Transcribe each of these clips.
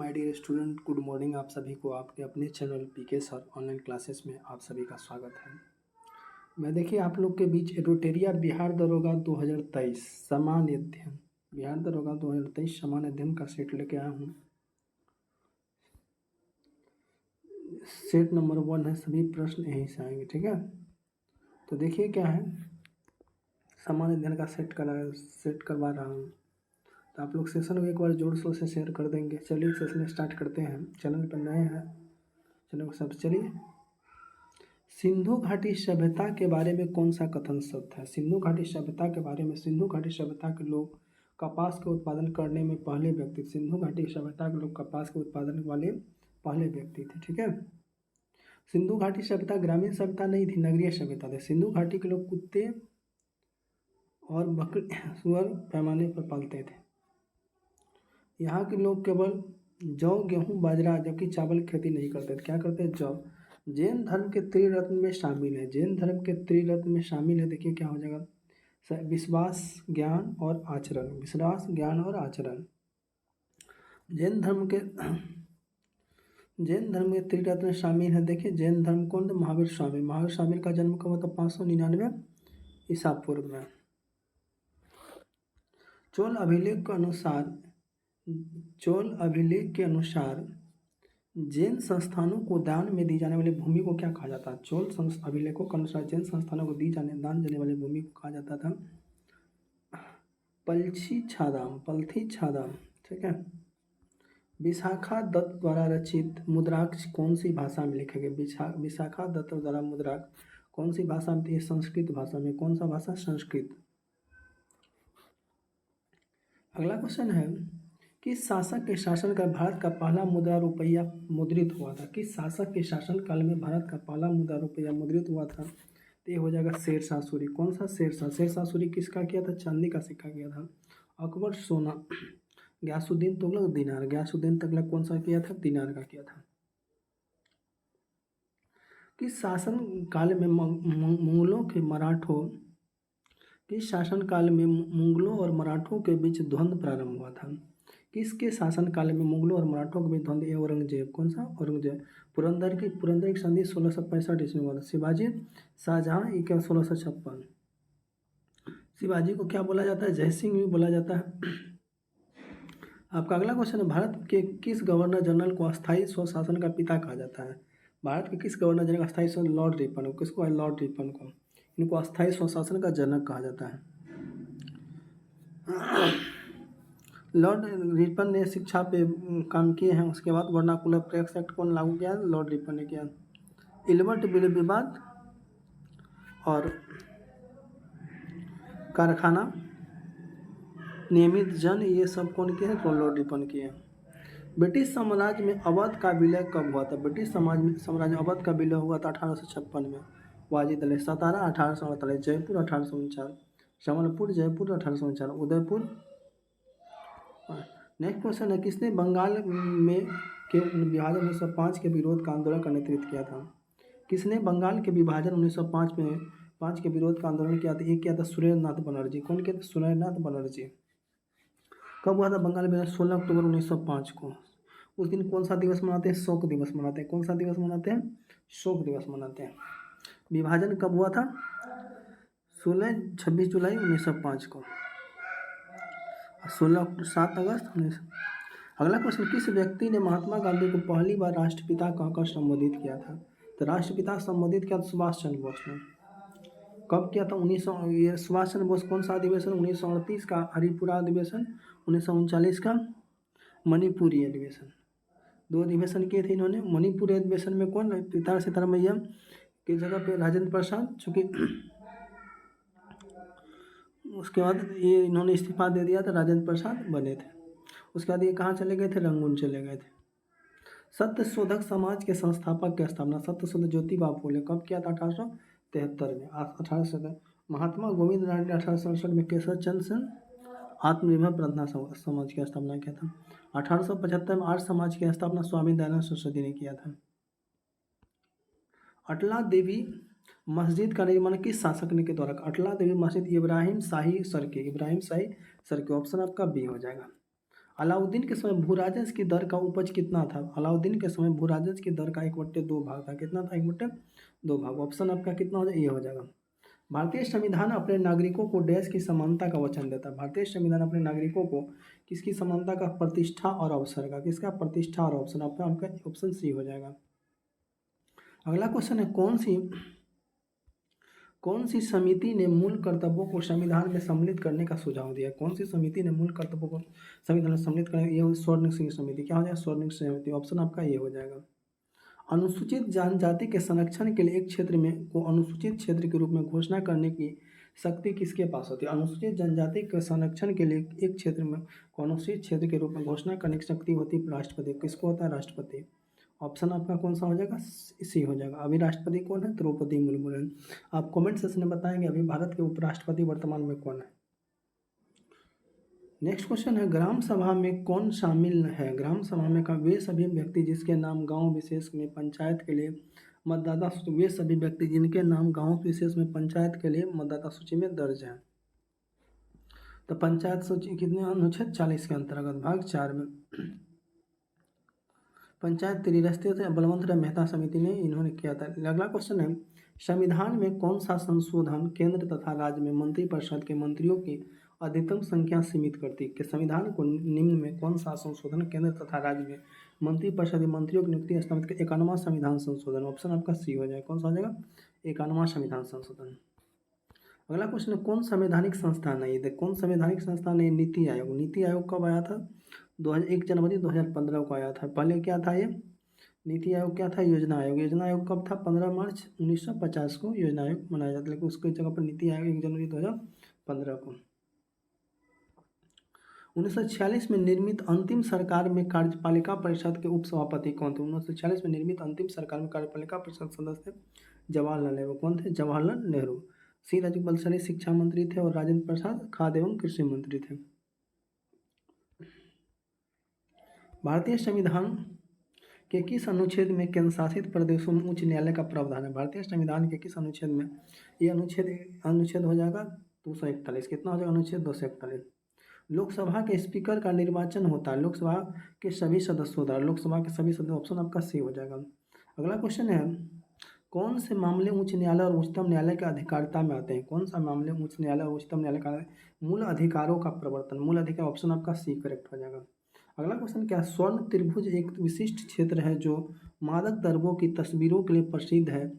My dear student, good morning. आप सभी को आपके अपने channel PK sir online classes में आप सभी का स्वागत है। मैं देखिए आप लोग के बीच एडोटेरिया बिहार दरोगा 2023 सामान्य अध्ययन बिहार दरोगा 2023 सामान्य अध्ययन का सेट लेके आया हूँ। सेट नंबर 1 है, सभी प्रश्न यहीं से आएंगे, ठीक है। तो देखिए क्या है, सामान्य अध्ययन का सेट करवा रहा हूँ, तो आप लोग सेशन को एक बार जोर शोर से शेयर कर देंगे। चलिए सेशन स्टार्ट करते हैं। चैनल पर नए हैं, चैनल को सब चलिए। सिंधु घाटी सभ्यता के बारे में कौन सा कथन सत्य है? सिंधु घाटी सभ्यता के बारे में, सिंधु घाटी सभ्यता के लोग कपास के उत्पादन करने में पहले व्यक्ति, सिंधु घाटी सभ्यता के लोग कपास के उत्पादन वाले पहले व्यक्ति थे, ठीक है। सिंधु घाटी सभ्यता ग्रामीण सभ्यता नहीं थी, नगरीय सभ्यता थी। सिंधु घाटी के लोग कुत्ते और बकरी सुअर पैमाने पर पालते थे। यहाँ के लोग केवल जौ, गेहूँ, बाजरा जबकि चावल की खेती नहीं करते थे। क्या करते थे? जौ। जैन धर्म के त्रिरत्न में शामिल है, जैन धर्म के त्रिरत्न में शामिल है। देखिए क्या हो जाएगा, विश्वास, ज्ञान और आचरण। विश्वास, ज्ञान और आचरण। जैन धर्म के त्रिरत्न में शामिल है। देखिए जैन धर्म कौन? महावीर स्वामी। महावीर स्वामी का जन्म कब हुआ था? 599 ईसा पूर्व में। चोल अभिलेख के अनुसार जैन संस्थानों को दान में दी जाने वाली भूमि को क्या कहा जाता है? चोल अभिलेखों के अनुसार जैन संस्थानों को दान देने वाली भूमि को कहा जाता था पल्थी छादाम, ठीक है। विशाखा दत्त द्वारा रचित मुद्राक कौन सी भाषा में लिखे गए? विशाखा दत्त द्वारा मुद्राक कौन सी भाषा में थी? संस्कृत भाषा में। कौन सा भाषा? संस्कृत। अगला क्वेश्चन है, किस शासक के शासनकाल भारत का पहला मुद्रा रुपया मुद्रित हुआ था? किस शासक के शासनकाल में भारत का पहला मुद्रा रुपया मुद्रित हुआ था? तो ये हो जाएगा शेरशाह सूरी। कौन सा? शेरशाह सूरी किसका किया था? चांदी का सिक्का किया था। अकबर सोना, गयासुद्दीन तुगलक दीनार, गयासुद्दीन तुगलक कौन सा किया था? दीनार का किया था। किस शासन काल में मुगलों और मराठों के बीच द्वंद्व प्रारंभ हुआ था? किसके शासन काल में मुगलों और मराठों के बीच द्वंद्व? औरंगजेब। कौन सा? औरंगजेब। पुरंदर की संधि 1665 ईस्वी में हुआ था। शिवाजी, शाहजहां, ये क्या? 1656। शिवाजी को क्या बोला जाता है? जय सिंह भी बोला जाता है। आपका अगला क्वेश्चन है, भारत के किस गवर्नर जनरल को अस्थायी स्वशासन का पिता कहा जाता है? भारत के किस गवर्नर जनरल अस्थायी स्वशासन? लॉर्ड रिपन को। किसको? लॉर्ड रिपन को। इनको अस्थायी स्वशासन का जनक कहा जाता है। लॉर्ड रिपन ने शिक्षा पे काम किए हैं। उसके बाद वर्नाकुलर प्रैक्टिस एक्ट कौन लागू किया? लॉर्ड रिपन ने किया। इल्बर्ट बिल विवाद और कारखाना नियमित जन, ये सब कौन किए हैं? तो लॉर्ड रिपन किए। ब्रिटिश साम्राज्य में अवध का विलय कब हुआ था? ब्रिटिश साम्राज्य में अवध का विलय हुआ था 1856 में। वाजिद अली, सतारा 1848, जयपुर 1849, जबलपुर जयपुर 1849, उदयपुर। नेक्स्ट क्वेश्चन है, किसने बंगाल में के विभाजन 1905 के विरोध का आंदोलन का नेतृत्व किया था? किसने बंगाल के विभाजन 1905 के विरोध का आंदोलन किया था? ये किया था सुरेंद्रनाथ बनर्जी। कौन किया था? सुरेंद्रनाथ बनर्जी। कब हुआ था बंगाल में? 16 अक्टूबर 1905 को। उस दिन कौन सा दिवस मनाते हैं? शोक दिवस मनाते हैं। कौन सा दिवस मनाते हैं? शोक दिवस मनाते हैं। विभाजन कब हुआ था? 26 जुलाई 1905 को। 7 अगस्त 19। अगला क्वेश्चन, किस व्यक्ति ने महात्मा गांधी को पहली बार राष्ट्रपिता कहकर संबोधित किया था? तो राष्ट्रपिता संबोधित किया था सुभाष चंद्र बोस ने। कब किया था? सुभाष चंद्र बोस। कौन सा अधिवेशन? 1938 का हरिपुरा अधिवेशन, 1939 का मणिपुरी अधिवेशन। 2 अधिवेशन किए थे इन्होंने। मणिपुरी अधिवेशन में कौन? पिता सीतारामैया की जगह पे राजेंद्र प्रसाद, चूँकि उसके बाद ये इन्होंने इस्तीफा दे दिया था, राजेंद्र प्रसाद बने थे। उसके बाद ये कहाँ चले गए थे? रंगून चले गए थे। सत्यशोधक समाज के संस्थापक की स्थापना सत्यशोधक ज्योतिबा फूले कब किया था? 1873 में। 1800 महात्मा गोविंद ने 1867 में केशव चंद्र सेन आत्मनिर्भर प्रार्थना समाज की स्थापना किया था। 1875 में आर्य समाज की स्थापना स्वामी दयानंद सरस्वती ने किया था। अटला देवी मस्जिद का निर्माण किस शासक ने के द्वारा? अटला देवी मस्जिद इब्राहिम शाही सरके। ऑप्शन आपका बी हो जाएगा। अलाउद्दीन के समय भूराजस्व की दर का उपज कितना था? अलाउद्दीन के समय भूराजस्व की दर का 1/2 भाग था। कितना था? 1/2 भाग। ऑप्शन आपका कितना हो जाएगा? ये हो जाएगा। भारतीय संविधान अपने नागरिकों को डैश की समानता का वचन देता है। भारतीय संविधान अपने नागरिकों को किसकी समानता का? प्रतिष्ठा और अवसर का। किसका? प्रतिष्ठा और अवसर। आपका ऑप्शन सी हो जाएगा। अगला क्वेश्चन है, कौन सी समिति ने मूल कर्तव्यों को संविधान में सम्मिलित करने का सुझाव दिया? कौन सी समिति ने मूल कर्तव्यों को संविधान में सम्मिलित करने? ये स्वर्णिम सिंह समिति। क्या हो जाएगा? स्वर्णिम सिंह समिति। ऑप्शन आपका ये हो जाएगा। अनुसूचित जनजाति के संरक्षण के लिए एक क्षेत्र में को अनुसूचित क्षेत्र के रूप में घोषणा करने की शक्ति किसके पास होती है? अनुसूचित जनजाति के संरक्षण के लिए एक क्षेत्र में को अनुसूचित क्षेत्र के रूप में घोषणा करने की शक्ति होती है राष्ट्रपति। किसको होता है? राष्ट्रपति। ऑप्शन आपका कौन सा हो जाएगा? सी हो जाएगा। अभी राष्ट्रपति कौन है? द्रौपदी मुर्मू है। आप कमेंट सेक्शन में बताएंगे अभी भारत के उपराष्ट्रपति वर्तमान में कौन है। नेक्स्ट क्वेश्चन है, ग्राम सभा में कौन शामिल है? ग्राम सभा में का वे सभी व्यक्ति जिसके नाम गांव विशेष में पंचायत के लिए मतदाता वे सभी व्यक्ति जिनके नाम गांव विशेष में पंचायत के लिए मतदाता सूची में दर्ज है। तो पंचायत सूची कितने? अनुच्छेद 40 के अंतर्गत भाग 4 में पंचायत त्रिस्तरीय थे। बलवंतराय मेहता समिति ने इन्होंने किया था। अगला क्वेश्चन है, संविधान में कौन सा संशोधन केंद्र तथा राज्य में मंत्रिपरिषद के मंत्रियों की अधिकतम संख्या सीमित करती है? कि संविधान को निम्न में कौन सा संशोधन केंद्र तथा राज्य में मंत्रिपरिषद के मंत्रियों की नियुक्ति स्थापित कर? 91वां संविधान संशोधन। ऑप्शन आपका सी हो जाएगा। कौन सा हो जाएगा? 91वां संविधान संशोधन। अगला क्वेश्चन है, कौन संवैधानिक संस्थान है? ये कौन संवैधानिक संस्थान है? नीति आयोग। नीति आयोग कब आया था? 1 जनवरी 2015 को आया था। पहले क्या था ये? नीति आयोग क्या था? योजना आयोग। योजना आयोग कब था? 15 मार्च 1950 को योजना आयोग बनाया जाता है, लेकिन उसकी जगह पर नीति आयोग 1 जनवरी 2015 को। 1946 में निर्मित अंतिम सरकार में कार्यपालिका परिषद के उपसभापति कौन थे? 1946 में निर्मित अंतिम सरकार में कार्यपालिका परिषद सदस्य जवाहरलाल नेहरू। कौन थे? जवाहरलाल नेहरू। सी राजगोपालाचारी शिक्षा मंत्री थे और राजेंद्र प्रसाद खाद्य एवं कृषि मंत्री थे। भारतीय संविधान के किस अनुच्छेद में केंद्र शासित प्रदेशों में उच्च न्यायालय का प्रावधान है? भारतीय संविधान के किस अनुच्छेद में? ये अनुच्छेद हो जाएगा 241। कितना हो जाएगा? अनुच्छेद 241। लोकसभा के स्पीकर का निर्वाचन होता है लोकसभा के सभी सदस्यों द्वारा। लोकसभा के सभी सदस्य। ऑप्शन आपका सी हो जाएगा। अगला क्वेश्चन है, कौन से मामले उच्च न्यायालय और उच्चतम न्यायालय के अधिकारिता में आते हैं? कौन सा मामले उच्च न्यायालय और उच्चतम न्यायालय का? मूल अधिकारों का प्रवर्तन। मूल अधिकार। ऑप्शन आपका सी करेक्ट हो जाएगा। अगला क्वेश्चन क्या है, स्वर्ण त्रिभुज एक विशिष्ट क्षेत्र है जो मादक द्रव्यों की तस्वीरों के लिए प्रसिद्ध है।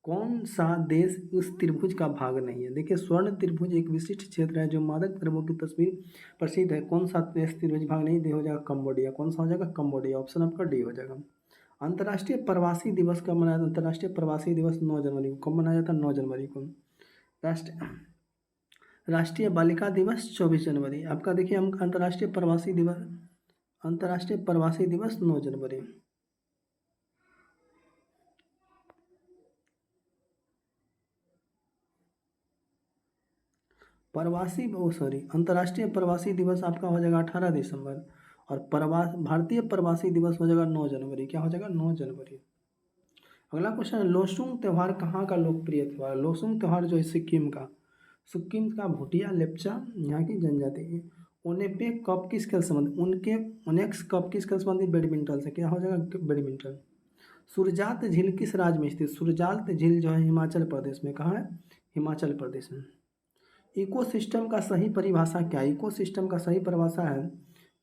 कौन सा देश उस त्रिभुज का भाग नहीं है? देखिए, स्वर्ण त्रिभुज एक विशिष्ट क्षेत्र है जो मादक द्रव्यों की तस्वीर प्रसिद्ध है। कौन सा देश त्रिभुज भाग नहीं? हो जाएगा कंबोडिया। कौन सा हो जाएगा? कंबोडिया। ऑप्शन आपका डी हो जाएगा। अंतर्राष्ट्रीय प्रवासी दिवस कब मनाया जाता है? अंतर्राष्ट्रीय प्रवासी दिवस 9 जनवरी को। कब मनाया जाता है? 9 जनवरी को। राष्ट्रीय बालिका दिवस 24 जनवरी। आपका देखिए, हम अंतर्राष्ट्रीय प्रवासी दिवस 9 जनवरी। अंतर्राष्ट्रीय प्रवासी दिवस आपका हो जाएगा 18 दिसंबर और भारतीय प्रवासी दिवस हो जाएगा 9 जनवरी। क्या हो जाएगा? 9 जनवरी। अगला क्वेश्चन है, लोसुंग त्यौहार कहाँ का लोकप्रिय त्यौहार? लोसुंग त्यौहार जो है सिक्किम का भूटिया लेप्चा यहाँ की जनजाति। ओनेपेक कप किस खेल संबंधित? उनके ओनेक्स कप किस खेल संबंधित? बैडमिंटन से। क्या हो जाएगा? बैडमिंटन। सुरजात झील किस राज्य में स्थित? सुरजात झील जो है हिमाचल प्रदेश में। कहाँ है? हिमाचल प्रदेश में। इकोसिस्टम का सही परिभाषा क्या है? इकोसिस्टम का सही परिभाषा है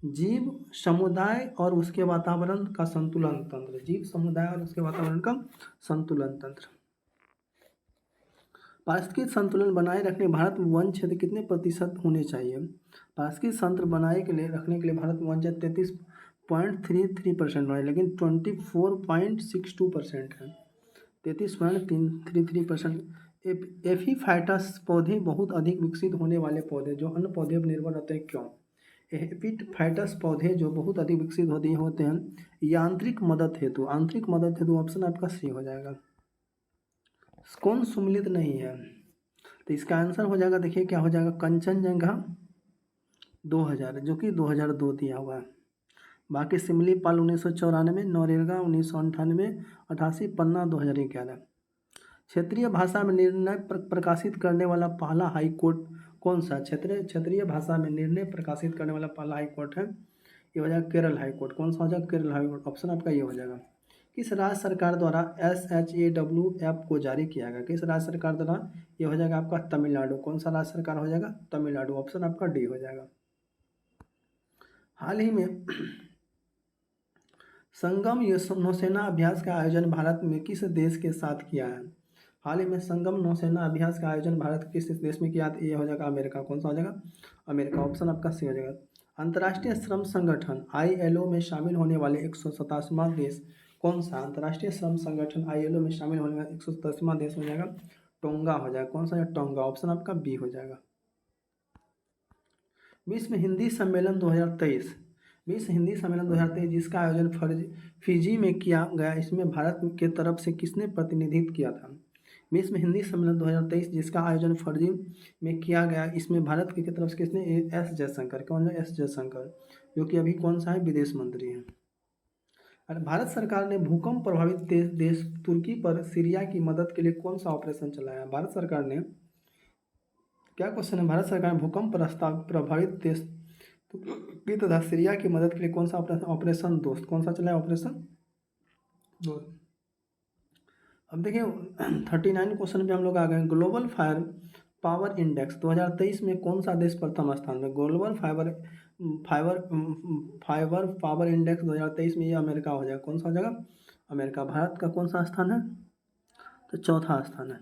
जीव समुदाय और उसके वातावरण का संतुलन तंत्र। जीव समुदाय और उसके वातावरण का संतुलन तंत्र। पारिस्थितिक संतुलन बनाए रखने भारत में वन क्षेत्र कितने प्रतिशत होने चाहिए? पारिस्थितिक संतुलन बनाए के लिए रखने के लिए भारत में वन क्षेत्र 33.33% है, लेकिन 24.62% है। 33.33%। एपीफाइटस पौधे बहुत अधिक विकसित होने वाले पौधे जो अन्य पौधे पर निर्भर रहते हैं, क्यों? एपीफाइटस पौधे जो बहुत अधिक विकसित होते हैं यांत्रिक मदद हेतु। आंतरिक मदद हेतु। ऑप्शन आपका सी हो जाएगा। कौन सुमिलित नहीं है? तो इसका आंसर हो जाएगा, देखिए क्या हो जाएगा, कंचनजंगा 2000 जो कि 2002 दिया हुआ है। बाकी सिमलीपाल 1994, नौरेगा 1998, 88, पन्ना 2011। क्षेत्रीय भाषा में निर्णय प्रकाशित करने वाला पहला हाई कोर्ट कौन सा? क्षेत्रीय भाषा में निर्णय प्रकाशित करने वाला पहला हाई कोर्ट है ये हो जाएगा केरल हाई कोर्ट। कौन सा हो जाएगा? Kerala high court. ऑप्शन आपका ये हो जाएगा। किस राज्य सरकार द्वारा SHAWF को जारी किया गया? किस राज्य सरकार द्वारा? ये हो जाएगा आपका तमिलनाडु। कौन सा राज्य सरकार हो जाएगा? तमिलनाडु। ऑप्शन आपका डी हो जाएगा। हाल ही में संगम नौसेना अभ्यास का आयोजन भारत में किस देश के साथ किया है? हाल ही में संगम नौसेना अभ्यास का आयोजन भारत किस देश में किया? ये हो जाएगा अमेरिका। कौन सा हो जाएगा? अमेरिका। ऑप्शन आपका सी हो जाएगा। अंतर्राष्ट्रीय श्रम संगठन ILO में शामिल होने वाले 187वां देश कौन सा? अंतर्राष्ट्रीय श्रम संगठन ILO में शामिल होने वाला 187वां देश हो जाएगा टोंगा हो जाएगा। कौन सा है? टोंगा। ऑप्शन आपका बी हो जाएगा। विश्व हिंदी सम्मेलन 2023 विश्व हिंदी सम्मेलन 2023 जिसका आयोजन फिजी में किया गया, इसमें भारत के तरफ से किसने प्रतिनिधित्व किया था? विश्व हिंदी सम्मेलन 2023 जिसका आयोजन फर्जी में किया गया, इसमें भारत की तरफ से किसने? एस जयशंकर। कौन है? एस जयशंकर, जो कि अभी कौन सा है? विदेश मंत्री हैं। और भारत सरकार ने भूकंप प्रभावित देश तुर्की पर सीरिया की मदद के लिए कौन सा ऑपरेशन चलाया? भारत सरकार ने, क्या क्वेश्चन है? भारत सरकार ने भूकंप प्रभावित देश तुर्की तथा सीरिया की मदद के लिए कौन सा ऑपरेशन दोस्त कौन सा चलाया? ऑपरेशन दोस्त। अब देखिए 39 क्वेश्चन पे हम लोग आ गए। ग्लोबल फायर पावर इंडेक्स 2023 में कौन सा देश प्रथम स्थान में? ग्लोबल फाइबर पावर इंडेक्स 2023 में ये अमेरिका हो जाएगा। कौन सा हो जाएगा? अमेरिका। भारत का कौन सा स्थान है? तो चौथा स्थान है।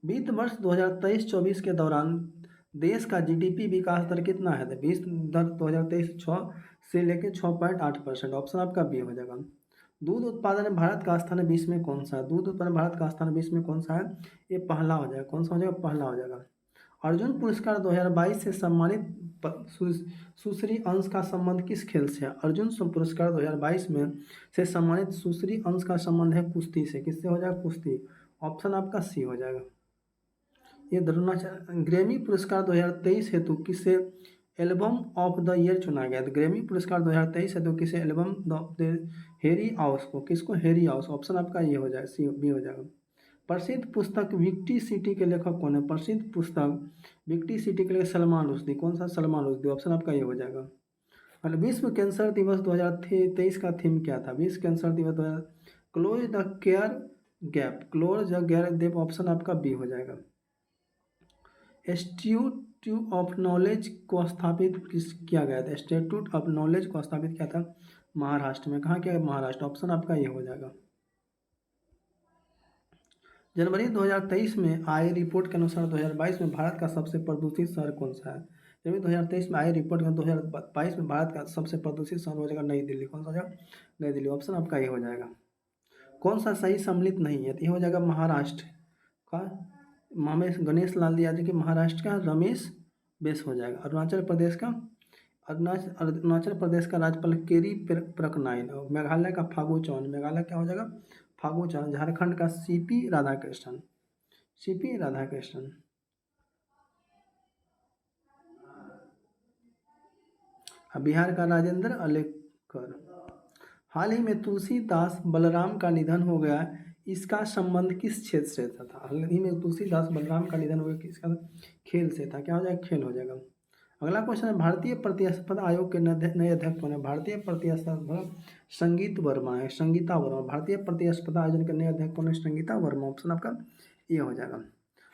वित्त वर्ष 2023-24 के दौरान देश का GDP विकास दर कितना है? तो 2023 6 से लेकर 6.8%। ऑप्शन आपका बी हो जाएगा। दूध उत्पादन में भारत का स्थान 20 में कौन सा है? दूध उत्पादन भारत का स्थान 20 में कौन सा है? ये पहला हो जाएगा। कौन सा हो जाएगा? पहला हो जाएगा। अर्जुन पुरस्कार 2022 से सम्मानित सुश्री अंश का संबंध किस खेल से है? अर्जुन पुरस्कार 2022 में से सम्मानित सुश्री अंश का संबंध है कुश्ती से। किससे हो जाएगा? कुश्ती। ऑप्शन आपका सी हो जाएगा। ये द्रोणाचार्य ग्रैमी पुरस्कार 2023 हेतु किसे एल्बम ऑफ द ईयर चुना गया? तो ग्रैमी पुरस्कार 2023 हेतु किसे एल्बम हैरी हाउस को, किसको? Harry house. ऑप्शन आपका ये हो जाएगा, सी बी हो जाएगा। प्रसिद्ध पुस्तक विक्टी सिटी के लेखक कौन है? प्रसिद्ध पुस्तक विक्टी सिटी के लेखक सलमान रुश्दी। कौन सा? सलमान रुश्दी। ऑप्शन आपका ये हो जाएगा। और विश्व कैंसर दिवस 2023 का थीम क्या था? विश्व कैंसर दिवस 2000 close the care gap. Close the care gap. Option आपका बी हो जाएगा। इंस्टीट्यूट ऑफ नॉलेज को स्थापित किया गया था? इंस्टीट्यूट ऑफ नॉलेज को स्थापित किया था महाराष्ट्र में। कहाँ किया? महाराष्ट्र। ऑप्शन आपका ये हो जाएगा। जनवरी 2023 में आई रिपोर्ट के अनुसार 2022 में भारत का सबसे प्रदूषित शहर कौन सा है? जनवरी 2023 में आई रिपोर्ट के 2022 में भारत का सबसे प्रदूषित शहर हो जाएगा नई दिल्ली। कौन सा हो जाएगा? नई दिल्ली। ऑप्शन आपका ये हो जाएगा। कौन सा सही सम्मिलित नहीं है? तो ये हो जाएगा महाराष्ट्र का गणेश लाल यादव के, महाराष्ट्र का रमेश बेस हो जाएगा। अरुणाचल प्रदेश का राज्यपाल केरी प्रकनाइन। मेघालय का फागू चौहान। मेघालय क्या हो जाएगा? फागू चौहान। झारखंड का CP राधाकृष्णन। CP राधाकृष्णन। बिहार का राजेंद्र अलेकर। हाल ही में तुलसीदास बलराम का निधन हो गया, इसका संबंध किस क्षेत्र से था? हाल ही में तुलसीदास बलराम का निधन हो गया, किसका? खेल से था। क्या हो जाएगा? खेल हो जाएगा। अगला क्वेश्चन है, भारतीय प्रतिस्पर्धा आयोग के नए अध्यक्ष कौन है? भारतीय प्रतिस्पर्धा संगीत वर्मा है। संगीता वर्मा। भारतीय प्रतिस्पर्धा आयोजन के नए अध्यक्ष कौन है? संगीता वर्मा। ऑप्शन आपका ये हो जाएगा।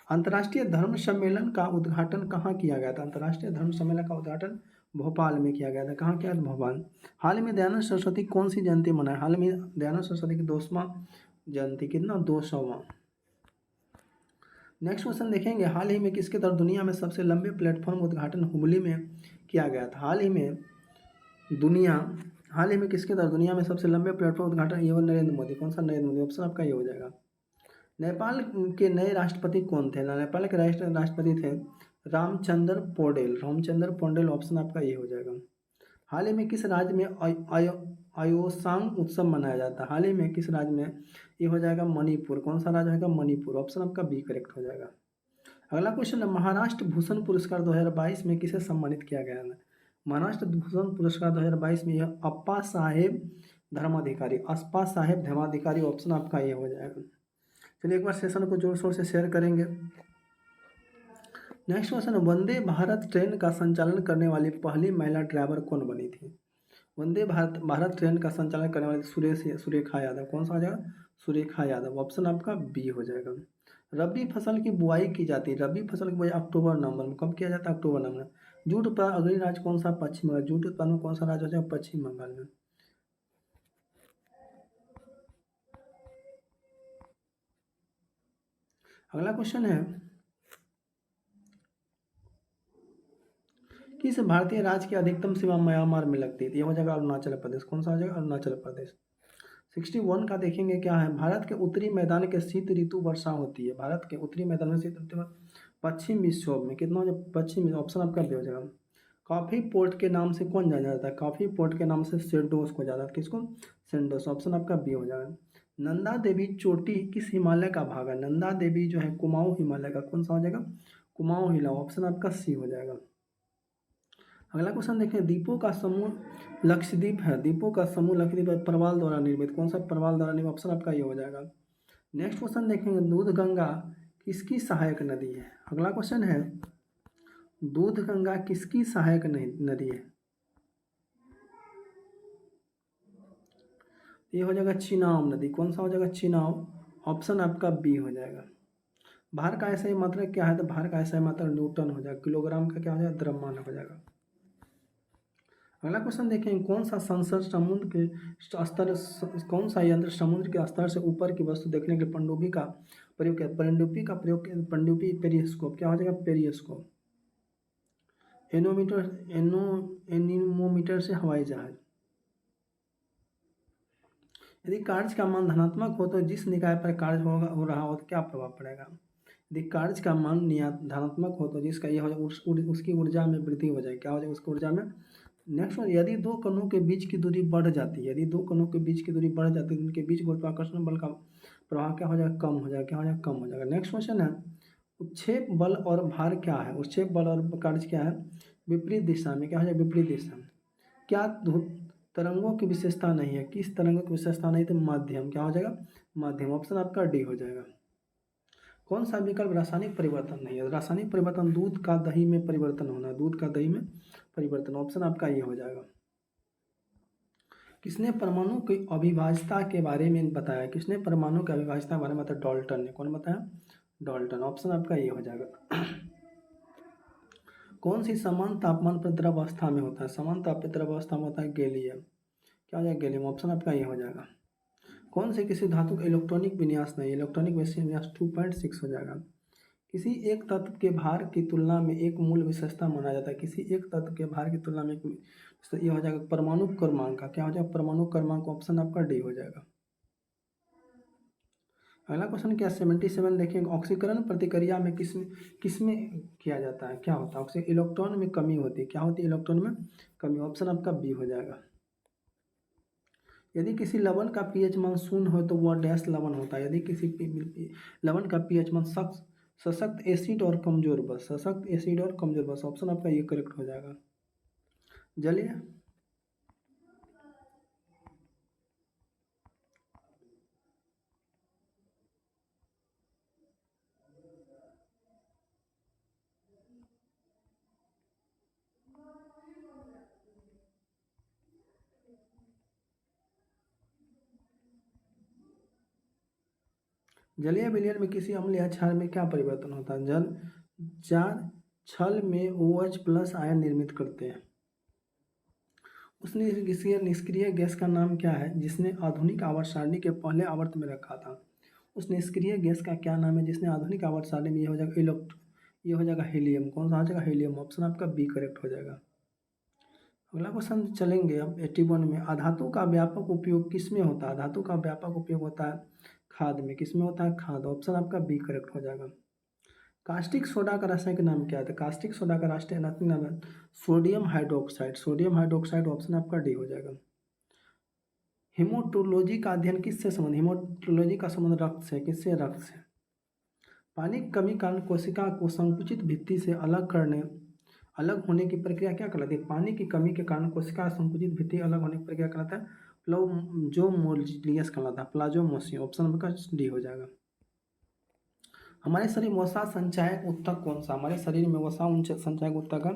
अंतर्राष्ट्रीय धर्म सम्मेलन का उद्घाटन कहाँ किया गया था? अंतर्राष्ट्रीय धर्म सम्मेलन का उद्घाटन भोपाल में किया गया था। कहाँ किया था? भोपाल। हाल ही में दयानंद सरस्वती कौन सी जयंती मनाए? हाल में दयानंद सरस्वती की 200वां जयंती। कितना? 200वां। नेक्स्ट क्वेश्चन देखेंगे, हाल ही में किसके द्वारा दुनिया में सबसे लंबे प्लेटफॉर्म उद्घाटन हुबली में किया गया था? हाल ही में किसके द्वारा दुनिया में सबसे लंबे प्लेटफॉर्म उद्घाटन? ये नरेंद्र मोदी। कौन सा? नरेंद्र मोदी। ऑप्शन आपका ये हो जाएगा। नेपाल के नए राष्ट्रपति कौन थे? नेपाल के राष्ट्रपति थे रामचंद्र पौडेल। ऑप्शन आपका ये हो जाएगा। हाल ही में किस राज्य में आयोसांग उत्सव मनाया जाता है? हाल ही में किस राज्य में? ये हो जाएगा मणिपुर। कौन सा राज्य होगा? मणिपुर। ऑप्शन आपका बी करेक्ट हो जाएगा। अगला क्वेश्चन है, महाराष्ट्र भूषण पुरस्कार 2022 में किसे सम्मानित किया गया है? महाराष्ट्र भूषण पुरस्कार 2022 में यह अप्पा साहेब धर्माधिकारी। ऑप्शन आपका ये हो जाएगा। चलिए एक बार सेशन को जोर शोर से शेयर करेंगे। नेक्स्ट क्वेश्चन है, वंदे भारत ट्रेन का संचालन करने वाली पहली महिला ड्राइवर कौन बनी थी? वंदे भारत भारत ट्रेन का संचालन करने वाले सुरेखा यादव, कौन सा हो जाएगा? सुरेखा यादव, ऑप्शन आपका बी हो जाएगा। रबी फसल की बुआई की जाती है, रबी फसल की बुआई अक्टूबर नवंबर में, कब किया जाता है? अक्टूबर नवंबर में। जूट उत्पादन अग्रणी राज्य कौन सा? पश्चिम बंगाल। जूट उत्पादन में कौन सा राज्य हो जाएगा? पश्चिम बंगाल में। अगला क्वेश्चन है, किस भारतीय राज्य की अधिकतम सीमा म्यांमार में लगती है? ये हो जाएगा अरुणाचल प्रदेश, कौन सा हो जाएगा? अरुणाचल प्रदेश। 61 का देखेंगे क्या है, भारत के उत्तरी मैदान के शीत ऋतु वर्षा होती है, भारत के उत्तरी मैदान में शीत ऋतु पश्चिम विक्षोभ में, कितना हो जाए? पश्चिम, ऑप्शन आपका भी हो जाएगा। कॉफी पोर्ट के नाम से कौन जाना जाता है? कॉफी पोर्ट के नाम से सेंडोस को जाना, किसको? सेंडोस, ऑप्शन आपका बी हो जाएगा। नंदा देवी चोटी किस हिमालय का भाग है? नंदा देवी जो है कुमाऊं हिमालय का, कौन सा हो जाएगा? कुमाऊं हिला, ऑप्शन आपका सी हो जाएगा। अगला क्वेश्चन देखें, द्वीपों का समूह लक्षद्वीप है, द्वीपों का समूह लक्षद्वीप है, प्रवाल द्वारा निर्मित, कौन सा प्रवाल द्वारा निर्मित? ऑप्शन आपका ये हो जाएगा। नेक्स्ट क्वेश्चन देखेंगे, दूध गंगा किसकी सहायक नदी है? अगला क्वेश्चन है, दूध गंगा किसकी सहायक नदी है? ये हो जाएगा चिनाब नदी, कौन सा हो जाएगा? चिनाब, ऑप्शन आपका बी हो जाएगा। भार का ऐसा ही मात्रा क्या है? तो भार का ऐसा ही मात्रा न्यूटन हो जाएगा, किलोग्राम का क्या हो जाएगा? द्रव्यमान हो जाएगा। अगला क्वेश्चन देखें, कौन सा संसद समुद्र के स्तर, कौन सा यंत्र समुद्र के स्तर से ऊपर की वस्तु देखने के लिए पनडुब्बी का प्रयोग किया? पनडुब्बी का प्रयोग, पनडुब्बी पेरिस्कोप, क्या हो जाएगा? पेरिस्कोप। एनीमोमीटर से हवाई जहाज। यदि कार्य का मान धनात्मक हो तो जिस निकाय पर कार्य हो रहा हो तो क्या प्रभाव पड़ेगा? यदि कार्य का मान धनात्मक हो तो जिसका यह हो उसकी ऊर्जा में वृद्धि हो जाए, क्या हो जाए? उसकी ऊर्जा में। नेक्स्ट, यदि दो कणों के बीच की दूरी बढ़ जाती है, यदि दो कणों के बीच की दूरी बढ़ जाती है तो उनके बीच गुरुत्वाकर्षण बल का प्रभाव क्या हो जाएगा? कम हो जाएगा, क्या हो जाएगा? कम हो जाएगा। नेक्स्ट क्वेश्चन है, उत्क्षेप बल और भार क्या है? उत्क्षेप बल और कार्य क्या है? विपरीत दिशा में, क्या हो जाएगा? विपरीत दिशा में। क्या तरंगों की विशेषता नहीं है? किस तरंगों की विशेषता नहीं? तो माध्यम, क्या हो जाएगा? माध्यम, ऑप्शन आपका डी हो जाएगा। कौन सा विकल्प रासायनिक परिवर्तन नहीं है? रासायनिक परिवर्तन दूध का दही में परिवर्तन होना, दूध का दही में परिवर्तन, ऑप्शन आपका ये हो जाएगा। किसने परमाणु की अविभाज्यता के बारे में बताया? किसने परमाणु की अविभाज्यता के बारे में बताया? डाल्टन ने, कौन बताया? डाल्टन, ऑप्शन आपका ये हो जाएगा। कौन सी समान तापमान पर द्रव अवस्था में होता है? समान ताप पर द्रव अवस्था में होता है गैलियम, क्या हो जाएगा? गैलियम, ऑप्शन आपका ये हो जाएगा। कौन से किसी धातु का इलेक्ट्रॉनिक विन्यास नहीं? इलेक्ट्रॉनिक विन्यास 2.6 हो जाएगा। किसी एक तत्व के भार की तुलना में एक मूल विशेषता माना जाता है, किसी एक तत्व के भार की तुलना में एक, तो ये हो जाएगा परमाणु क्रमांक का, क्या हो जाएगा? परमाणु क्रमांक, ऑप्शन आपका डी हो जाएगा। अगला क्वेश्चन क्या, 77 देखेंगे, ऑक्सीकरण प्रतिक्रिया में किसमें किया जाता है? क्या होता है? ऑक्सीजन इलेक्ट्रॉन में कमी होती है, क्या होती है? इलेक्ट्रॉन में कमी, ऑप्शन आपका बी हो जाएगा। यदि किसी लवण का पीएच मान 0 हो तो वह डैश लवण होता है, यदि किसी लवण का पीएच मान सशक्त एसिड और कमजोर बस, सशक्त एसिड और कमजोर बस, ऑप्शन आपका ये करेक्ट हो जाएगा। जलिए, जलीय विलयन में किसी अम्ल या क्षार में क्या परिवर्तन होता है? जल चार छल में OH+ आयन निर्मित करते हैं। उस निष्क्रिय गैस का नाम क्या है जिसने आधुनिक आवर्त सारणी के पहले आवर्त में रखा था? उस निष्क्रिय गैस का क्या नाम है जिसने आधुनिक आवर्त सारणी में? ये हो जाएगा ये हो जाएगा हीलियम, कौन सा हो जाएगा? हीलियम, ऑप्शन आपका बी करेक्ट हो जाएगा। अगला क्वेश्चन चलेंगे अब 81 में, अधातु का व्यापक उपयोग किस में होता है? धातु का व्यापक उपयोग होता है खाद में, किस में होता है? खाद, ऑप्शन आपका बी करेक्ट हो जाएगा। कास्टिक सोडा का रासायनिक नाम क्या है? कास्टिक सोडा का रासायनिक नाम है sodium hydroxide, sodium hydroxide, option आपका डी हो जाएगा। हिमोटोलॉजी का अध्ययन किससे संबंध? हिमोटोलॉजी का संबंध रक्त से, किससे? रक्त से। पानी की कमी कारण कोशिका को संकुचित भित्ति से अलग होने की प्रक्रिया क्या कहलाती है? पानी की कमी के कारण कोशिका संकुचित भित्ति अलग होने की प्रक्रिया कहलाता है प्लाज्मोलियस कहलाता है, प्लाज्मोसिस, ऑप्शन आपका डी हो जाएगा। हमारे शरीर में वसा संचायक ऊतक कौन सा? हमारे शरीर में वसा संचायक ऊतक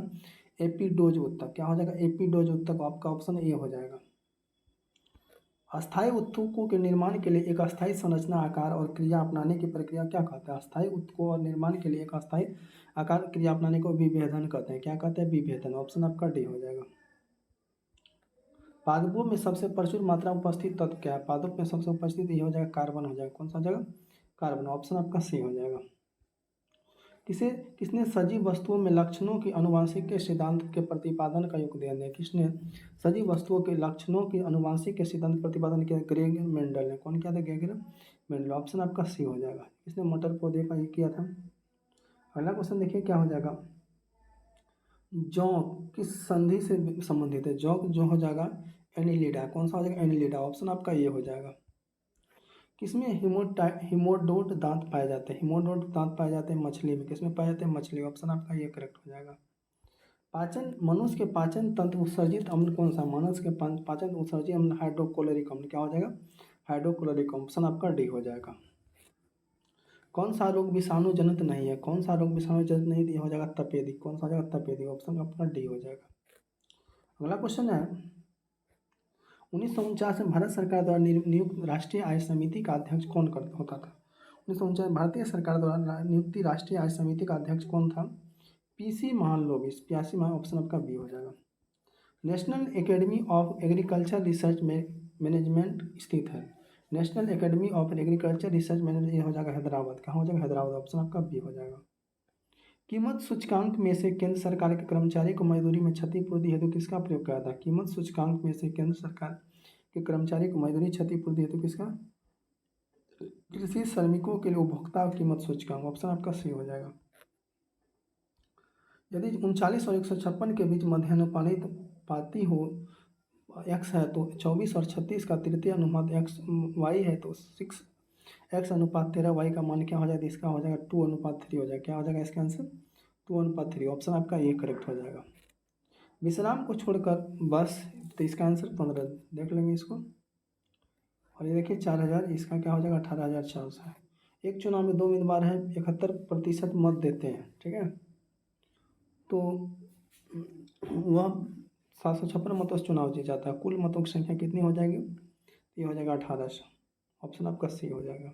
एपिडोज उत्तक, क्या हो जाएगा? एपिडोज उत्तक, आपका ऑप्शन ए हो जाएगा। अस्थायी उत्तकों के निर्माण के लिए एक अस्थायी संरचना, आकार और क्रिया अपनाने की प्रक्रिया क्या कहते हैं? अस्थायी उत्तकों और निर्माण के लिए एक अस्थायी आकार क्रिया अपनाने को विभेदन कहते हैं। क्या कहते हैं? विभेदन। ऑप्शन आपका डी हो जाएगा। पादपों में सबसे प्रचुर मात्रा में उपस्थित तत्व क्या है? पादप में सबसे उपस्थित ये हो जाएगा कार्बन हो जाएगा। कौन सा हो जाएगा? कार्बन। ऑप्शन आपका सी हो जाएगा। किसने सजीव वस्तुओं में लक्षणों की आनुवंशिक के सिद्धांत के प्रतिपादन का योगदान दिया? किसने सजीव वस्तुओं के लक्षणों की आनुवंशिक के सिद्धांत प्रतिपादन किया? ग्रेग मेंडल ने। कौन किया था? Greg Mendel. ऑप्शन आपका सी हो जाएगा। किसने मटर पौधे का ये किया था? अगला क्वेश्चन देखिए क्या हो जाएगा। जौ किस संधि से संबंधित है? जौ जो हो जाएगा एनिलिडा। कौन सा हो जाएगा? एनिलिडा। ऑप्शन आपका ये हो जाएगा। किसमें हिमोडोट दांत पाए जाते हैं? हिमोडोट दांत पाए जाते हैं मछली में। किसमें पाए जाते हैं? मछली। ऑप्शन आपका ये करेक्ट हो जाएगा। पाचन मनुष्य के पाचन तंत्र उत्सर्जित अम्ल कौन सा? मनुष्य के पाचन उत्सर्जित अम्ल हाइड्रोक्लोरिक अम्ल। क्या हो जाएगा? हाइड्रोक्लोरिक। ऑप्शन आपका डी हो जाएगा। कौन सा रोग विषाणु जनित नहीं है? कौन सा रोग विषाणु जनित नहीं? ये हो जाएगा तपेदिक। कौन सा हो जाएगा? तपेदिक। ऑप्शन आपका डी हो जाएगा। अगला क्वेश्चन है 1949 में भारत सरकार द्वारा नियुक्त राष्ट्रीय आय समिति का अध्यक्ष कौन होता था? 1949 भारतीय सरकार द्वारा नियुक्त राष्ट्रीय आय समिति का अध्यक्ष कौन था? पीसी महालनोबिस। प्यासी महा। ऑप्शन आपका बी हो जाएगा। National academy of agriculture research management स्थित है। National academy of agriculture research management ये हो जाएगा हैदराबाद। कहाँ हो जाएगा? हैदराबाद। ऑप्शन आपका बी हो जाएगा। कीमत सूचकांक में से केंद्र सरकार के कर्मचारी को मजदूरी में क्षतिपूर्ति हेतु किसका प्रयोग किया था? कीमत सूचकांक में से केंद्र सरकार के कर्मचारी को मजदूरी क्षतिपूर्ति हेतु किसका? कृषि श्रमिकों के लिए उपभोक्ता कीमत सूचकांक। ऑप्शन आपका सी हो जाएगा। यदि 39 और 156 के बीच मध्यानुपाती हो x है तो 24 और 36 का तृतीय अनुपात x y है तो 6x/13 y का मान क्या हो जाएगा? इसका हो जाएगा 2/3 हो जाएगा। क्या हो जाएगा इसका आंसर? 2/3। ऑप्शन आपका ये करेक्ट हो जाएगा। विश्राम को छोड़कर बस, तो इसका आंसर 15 देख लेंगे इसको। और ये देखिए 4000, इसका क्या हो जाएगा? 18,400 है। एक चुनाव में 2 उम्मीदवार हैं, 71% मत देते हैं, ठीक है, तो वह 756 मतों से चुनाव जीत जाता है। कुल मतों की संख्या कितनी हो जाएगी? ये हो जाएगा 1800। ऑप्शन आपका सी हो जाएगा।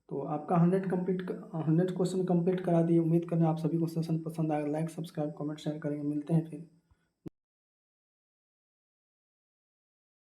तो आपका 100 क्वेश्चन कंप्लीट करा दिए। उम्मीद कर रहे हैं आप सभी को सेशन पसंद आएगा। लाइक, सब्सक्राइब, कमेंट, शेयर करेंगे। मिलते हैं फिर।